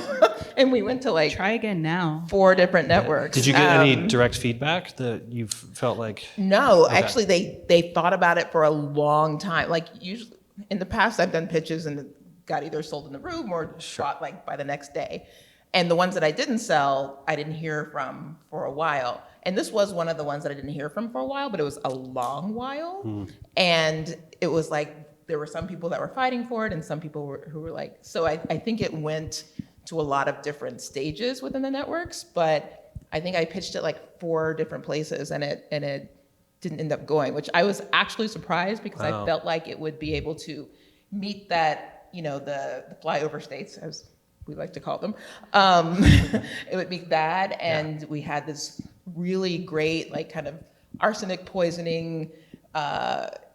And we went to like Try again now. 4 different networks. Did you get any direct feedback that you felt like? No, actually, they thought about it for a long time. Like usually, in the past, I've done pitches and it got either sold in the room or shot like by the next day. And the ones that I didn't sell, I didn't hear from for a while. And this was one of the ones that I didn't hear from for a while, but it was a long while. And it was like there were some people that were fighting for it, and some people who were like. So I think it went to a lot of different stages within the networks, but I think I pitched it like 4 different places, and it didn't end up going, which I was actually surprised because I felt like it would be able to meet that, the flyover states, as we like to call them. It would meet that, and we had this really great like kind of arsenic poisoning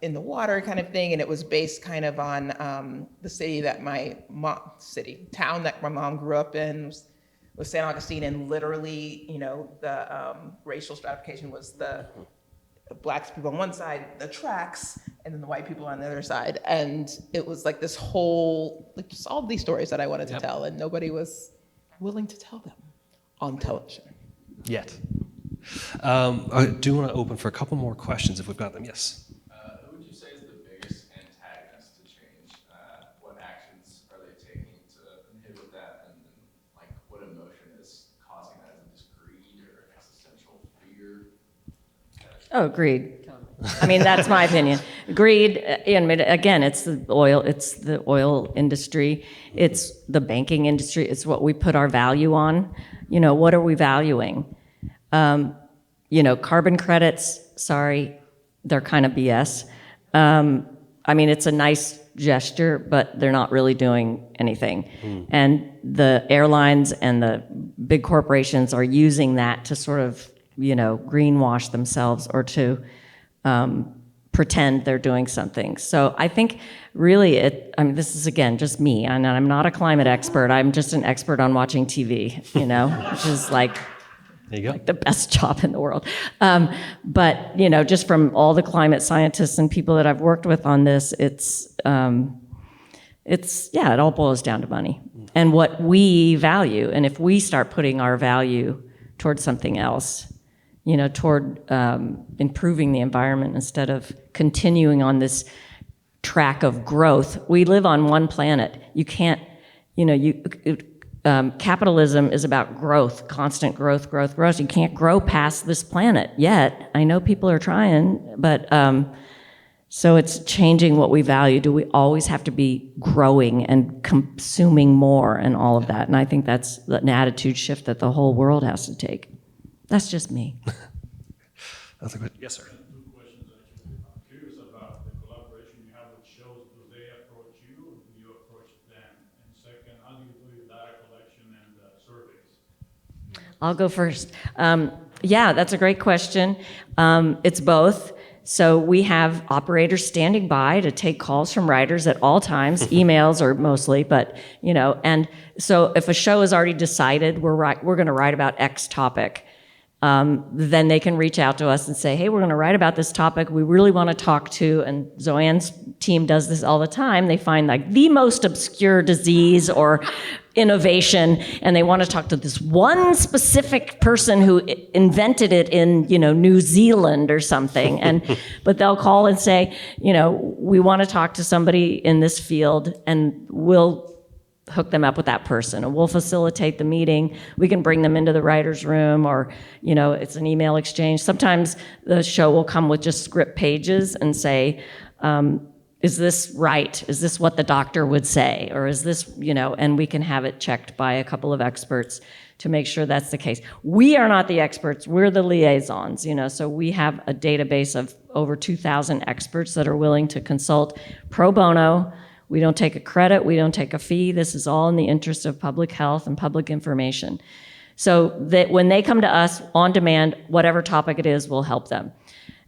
in the water kind of thing, and it was based kind of on the town that my mom grew up in was San Augustine, and literally, the racial stratification was the black people on one side, the tracks, and then the white people on the other side, and it was like this whole, like just all these stories that I wanted to tell, and nobody was willing to tell them on television. Yet. I do want to open for a couple more questions if we've got them. Yes. Who would you say is the biggest antagonist to change? What actions are they taking to inhibit that? And then, like, what emotion is causing that? Is it just greed or existential fear? Oh, greed. I mean, that's my opinion. Greed, again, it's the oil industry, it's the banking industry, it's what we put our value on. What are we valuing? Carbon credits, sorry, they're kind of BS. It's a nice gesture, but they're not really doing anything. And the airlines and the big corporations are using that to sort of, greenwash themselves or to pretend they're doing something. So I think really this is, again, just me, and I'm not a climate expert. I'm just an expert on watching TV, which is like There you go. Like the best job in the world. But, you know, just from all the climate scientists and people that I've worked with on this, yeah, it all boils down to money and what we value. And if we start putting our value towards something else, you know, toward improving the environment instead of continuing on this track of growth. We live on one planet. You can't, you know, capitalism is about growth, constant growth, growth, growth. You can't grow past this planet yet. I know people are trying, but so it's changing what we value. Do we always have to be growing and consuming more and all of that? And I think that's an attitude shift that the whole world has to take. That's just me. That's a good. Yes, sir. Two questions actually. I'm curious about the collaboration you have with shows. Do they approach you or do you approach them? And second, how do you do your data collection and surveys? I'll go first. Yeah, that's a great question. It's both. So we have operators standing by to take calls from writers at all times, emails or mostly, but you know, and so if a show is already decided, we're going to write about X topic. Then they can reach out to us and say, hey, we're going to write about this topic. We really want to talk to, and Zoanne's team does this all the time. They find like the most obscure disease or innovation, and they want to talk to this one specific person who invented it in, you know, New Zealand or something. But they'll call and say, you know, we want to talk to somebody in this field, and we'll hook them up with that person, and we'll facilitate the meeting. We can bring them into the writer's room, or, you know, it's an email exchange. Sometimes the show will come with just script pages and say, is this right? Is this what the doctor would say? Or is this, you know, and we can have it checked by a couple of experts to make sure that's the case. We are not the experts, we're the liaisons, you know, so we have a database of over 2,000 experts that are willing to consult pro bono. We don't take a credit, we don't take a fee. This is all in the interest of public health and public information. So that when they come to us on demand, whatever topic it is, we'll help them.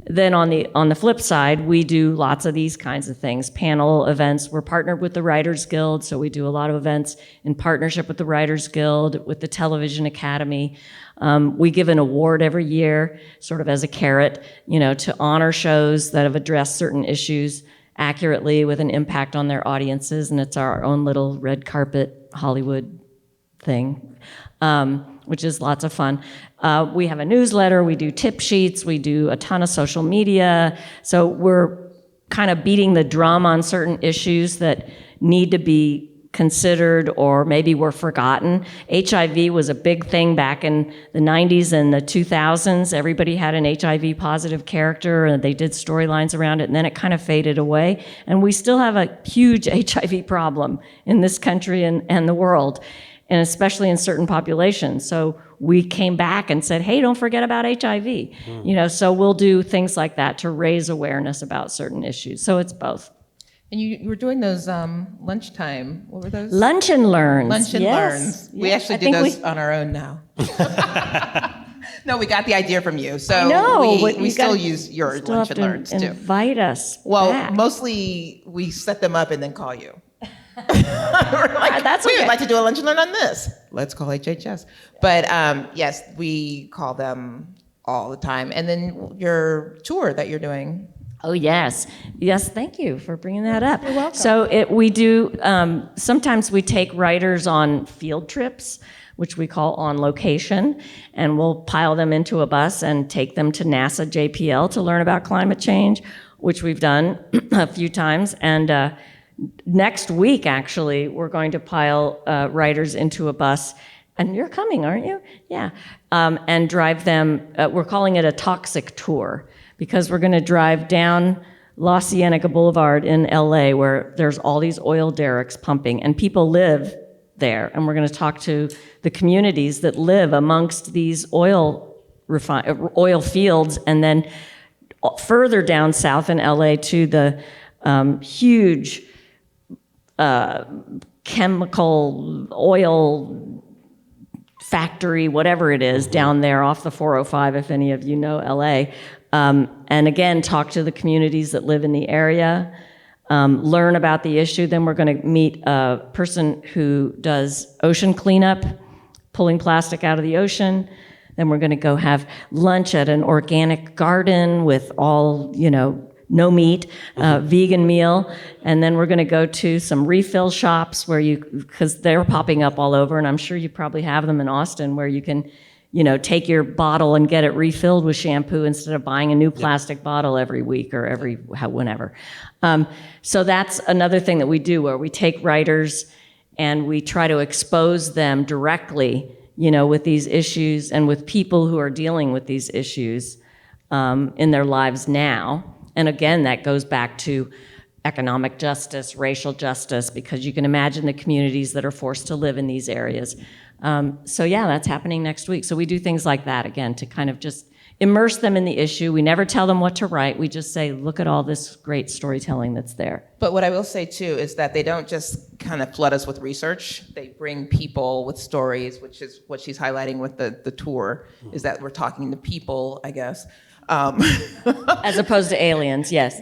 Then on the flip side, we do lots of these kinds of things, panel events. We're partnered with the Writers Guild, so we do a lot of events in partnership with the Writers Guild, with the Television Academy. We give an award every year, sort of as a carrot, you know, to honor shows that have addressed certain issues accurately with an impact on their audiences, and it's our own little red carpet Hollywood thing, which is lots of fun. We have a newsletter, we do tip sheets, we do a ton of social media, so we're kind of beating the drum on certain issues that need to be considered or maybe were forgotten. HIV was a big thing back in the 90s and the 2000s. Everybody had an HIV positive character and they did storylines around it, and then it kind of faded away. And we still have a huge HIV problem in this country and the world, and especially in certain populations. So we came back and said, hey, don't forget about HIV. You know, so we'll do things like that to raise awareness about certain issues. So it's both. And you were doing those lunchtime, what were those? Lunch and Learns. Lunch and Yes. Learns. We Yes. actually I do think those on our own now. No, we got the idea from you. So No, but we you still gotta- use your still Lunch have and to Learns too. invite us Well, back. mostly we set them up and then call you. We're like, That's we okay. would like to do a lunch and learn on this. Let's call HHS. But yes, we call them all the time. And then your tour that you're doing. Oh, yes. Yes, thank you for bringing that up. You're welcome. So we do, sometimes we take writers on field trips, which we call on location, and we'll pile them into a bus and take them to NASA JPL to learn about climate change, which we've done a few times. And next week, actually, we're going to pile writers into a bus. And you're coming, aren't you? Yeah. And drive them, we're calling it a toxic tour, because we're going to drive down La Cienega Boulevard in LA, where there's all these oil derricks pumping, and people live there. And we're going to talk to the communities that live amongst these oil fields, and then further down south in LA to the huge chemical oil factory, whatever it is, down there off the 405, if any of you know LA. And again, talk to the communities that live in the area, learn about the issue. Then we're going to meet a person who does ocean cleanup, pulling plastic out of the ocean. Then we're going to go have lunch at an organic garden with all, no meat, vegan meal. And then we're going to go to some refill shops because they're popping up all over, and I'm sure you probably have them in Austin, where you can, take your bottle and get it refilled with shampoo instead of buying a new plastic bottle every week or whenever. So that's another thing that we do, where we take writers and we try to expose them directly, with these issues and with people who are dealing with these issues in their lives now. And again, that goes back to economic justice, racial justice, because you can imagine the communities that are forced to live in these areas. So yeah, that's happening next week. So we do things like that, again, to kind of just immerse them in the issue. We never tell them what to write. We just say, look at all this great storytelling that's there. But what I will say too is that they don't just kind of flood us with research. They bring people with stories, which is what she's highlighting with the tour, is that we're talking to people, I guess. As opposed to aliens, yes.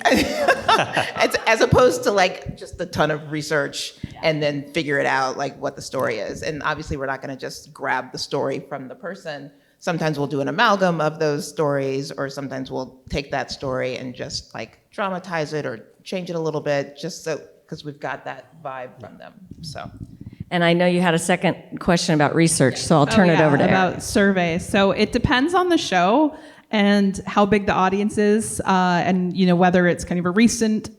as opposed to like just a ton of research and then figure it out, like what the story is. And obviously we're not going to just grab the story from the person. Sometimes we'll do an amalgam of those stories, or sometimes we'll take that story and just like dramatize it or change it a little bit, just so, because we've got that vibe from them. So. And I know you had a second question about research, so I'll turn it over to Eric. About surveys. So it depends on the show and how big the audience is, and whether it's kind of a recent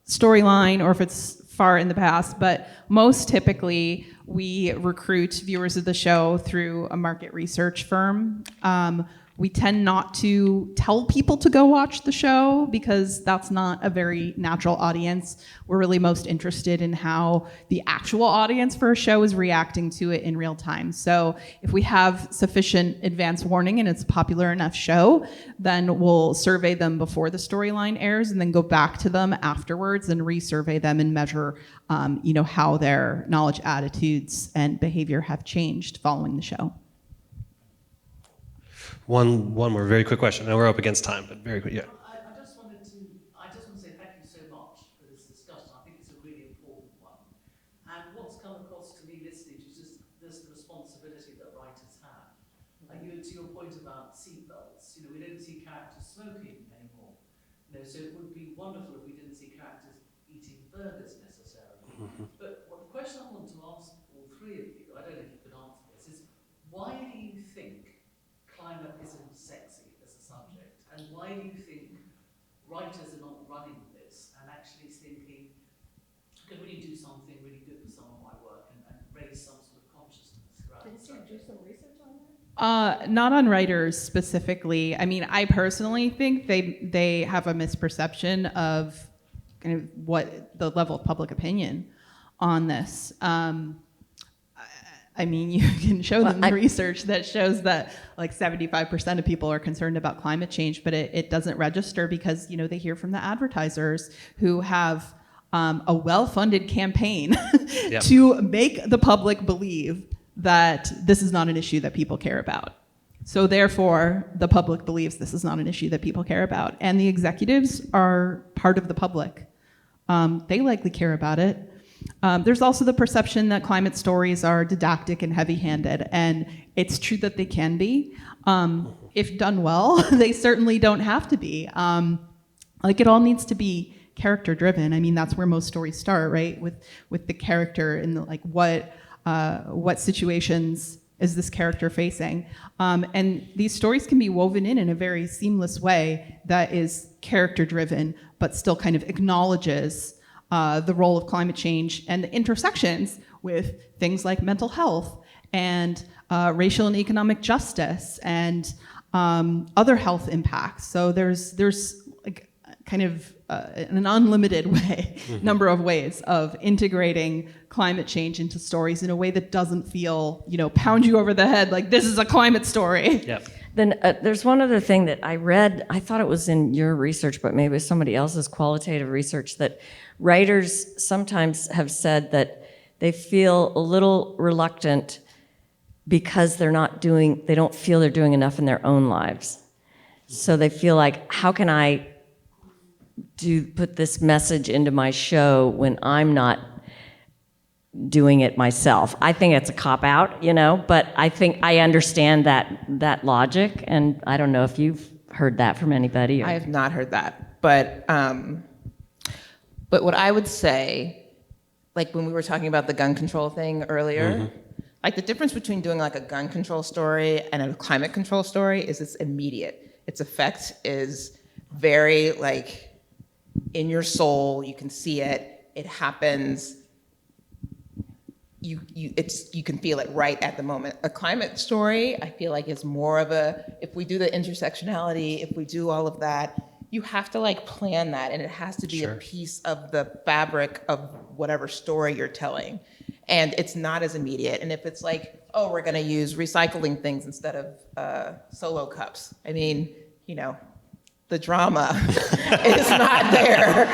storyline or if it's far in the past. But most typically, we recruit viewers of the show through a market research firm. We tend not to tell people to go watch the show because that's not a very natural audience. We're really most interested in how the actual audience for a show is reacting to it in real time. So if we have sufficient advance warning and it's a popular enough show, then we'll survey them before the storyline airs and then go back to them afterwards and resurvey them and measure how their knowledge, attitudes, and behavior have changed following the show. One more very quick question. Now we're up against time, but very quick, yeah. I just want to say thank you so much for this discussion. I think it's a really important one. And what's come across to me listening to just this responsibility that writers have. Like to your point about seatbelts, we don't see characters smoking anymore. So it would be wonderful if we didn't see characters eating burgers necessarily. Mm-hmm. But the question I want to ask all three of you, I don't know if you could answer this, is why do you think climate isn't sexy as a subject? And why do you think writers are not running this and actually thinking, I could really do something really good with some of my work and raise some sort of consciousness around the subject? Did you do some research on that? Not on writers specifically. I mean, I personally think they have a misperception of kind of what the level of public opinion on this. I mean, you can show them the research that shows that like 75% of people are concerned about climate change, but it doesn't register because, they hear from the advertisers who have a well-funded campaign Yep. to make the public believe that this is not an issue that people care about. So therefore, the public believes this is not an issue that people care about. And the executives are part of the public. They likely care about it. There's also the perception that climate stories are didactic and heavy-handed, and it's true that they can be. If done well, they certainly don't have to be. It all needs to be character-driven. I mean, that's where most stories start, right? With the character and what situations is this character facing? And these stories can be woven in a very seamless way that is character-driven, but still kind of acknowledges the role of climate change and the intersections with things like mental health and racial and economic justice and other health impacts. So there's like kind of an unlimited number of ways of integrating climate change into stories in a way that doesn't feel, pound you over the head like this is a climate story. Yep. Then there's one other thing that I read. I thought it was in your research, but maybe it's somebody else's qualitative research, that writers sometimes have said that they feel a little reluctant because they don't feel they're doing enough in their own lives. So they feel like, how can I put this message into my show when I'm not doing it myself. I think it's a cop-out, but I think I understand that logic, and I don't know if you've heard that from anybody. I have not heard that, but what I would say, like when we were talking about the gun control thing earlier, like the difference between doing like a gun control story and a climate control story is it's immediate. Its effect is very like in your soul. You can see it. It happens. You can feel it right at the moment. A climate story, I feel like, is more of if we do the intersectionality, if we do all of that, you have to like plan that, and it has to be a piece of the fabric of whatever story you're telling. And it's not as immediate. And if it's like, oh, we're gonna use recycling things instead of Solo cups, I mean, the drama is not there.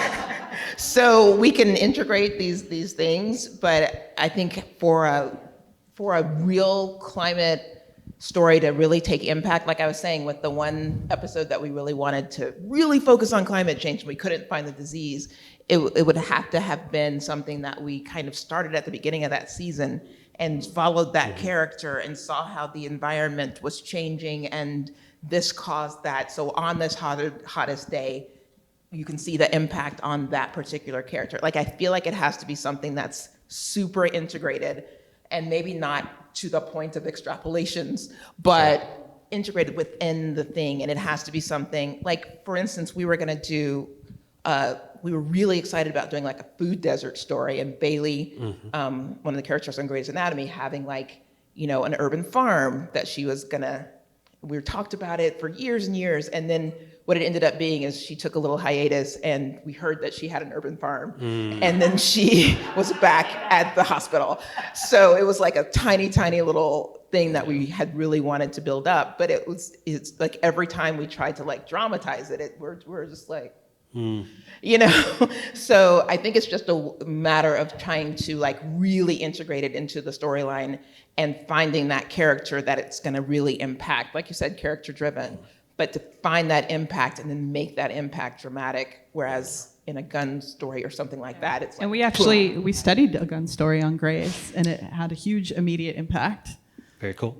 So we can integrate these things, but I think for a real climate story to really take impact, like I was saying with the one episode that we really wanted to really focus on climate change and we couldn't find the disease, it would have to have been something that we kind of started at the beginning of that season and followed that character and saw how the environment was changing and this caused that. So on this hottest day, you can see the impact on that particular character. Like, I feel like it has to be something that's super integrated and maybe not to the point of extrapolations, but integrated within the thing. And it has to be something like, for instance, we were gonna do, we were really excited about doing like a food desert story, and Bailey, one of the characters on Grey's Anatomy, having like, an urban farm that she was gonna, we talked about it for years and years, and then what it ended up being is she took a little hiatus and we heard that she had an urban farm, and then she was back at the hospital. So it was like a tiny, tiny little thing that we had really wanted to build up, but it's like every time we tried to like dramatize it, we're just like, So I think it's just a matter of trying to like really integrate it into the storyline and finding that character that it's gonna really impact. Like you said, character driven, but to find that impact and then make that impact dramatic, whereas in a gun story or something like that, it's like, and we studied a gun story on Grey's, and it had a huge immediate impact. Very cool.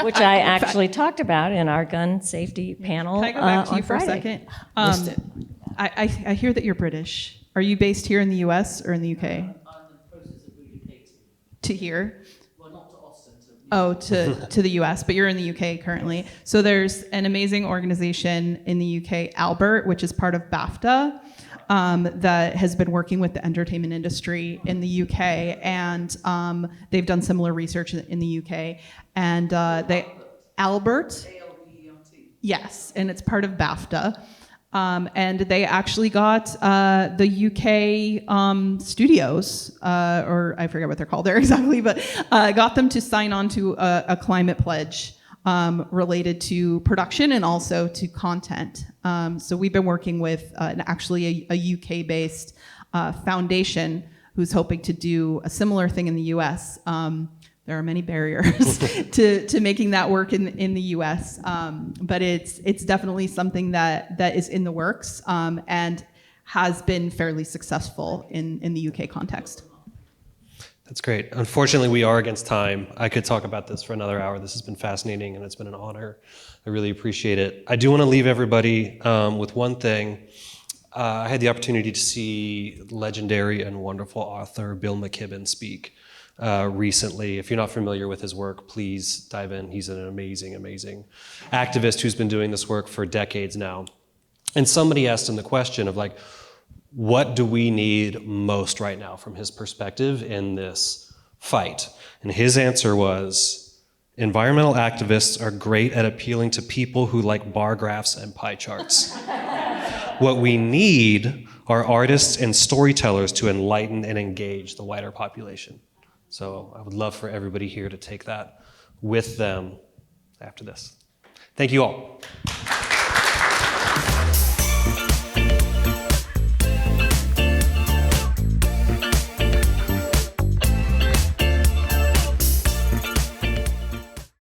Which I actually talked about in our gun safety panel. Can I go back to you for a Friday. second? I hear that you're British. Are you based here in the US or in the UK? I'm in the process of relocating. To here? Well, not to Austin, to Oh, to the US, but you're in the UK currently. So there's an amazing organization in the UK, Albert, which is part of BAFTA, that has been working with the entertainment industry in the UK, and they've done similar research in the UK. And Albert, ALBERT. yes, and it's part of BAFTA. And they actually got the UK studios, or I forget what they're called there exactly, but got them to sign on to a climate pledge related to production and also to content. So we've been working with actually a UK-based foundation who's hoping to do a similar thing in the US. There are many barriers to making that work in the U.S., but it's definitely something that is in the works and has been fairly successful in the U.K. context. That's great. Unfortunately, we are against time. I could talk about this for another hour. This has been fascinating, and it's been an honor. I really appreciate it. I do want to leave everybody with one thing. I had the opportunity to see legendary and wonderful author Bill McKibben speak recently. If you're not familiar with his work, please dive in. He's an amazing, amazing activist who's been doing this work for decades now. And somebody asked him the question of like, what do we need most right now from his perspective in this fight? And his answer was, environmental activists are great at appealing to people who like bar graphs and pie charts. What we need are artists and storytellers to enlighten and engage the wider population. So I would love for everybody here to take that with them after this. Thank you all.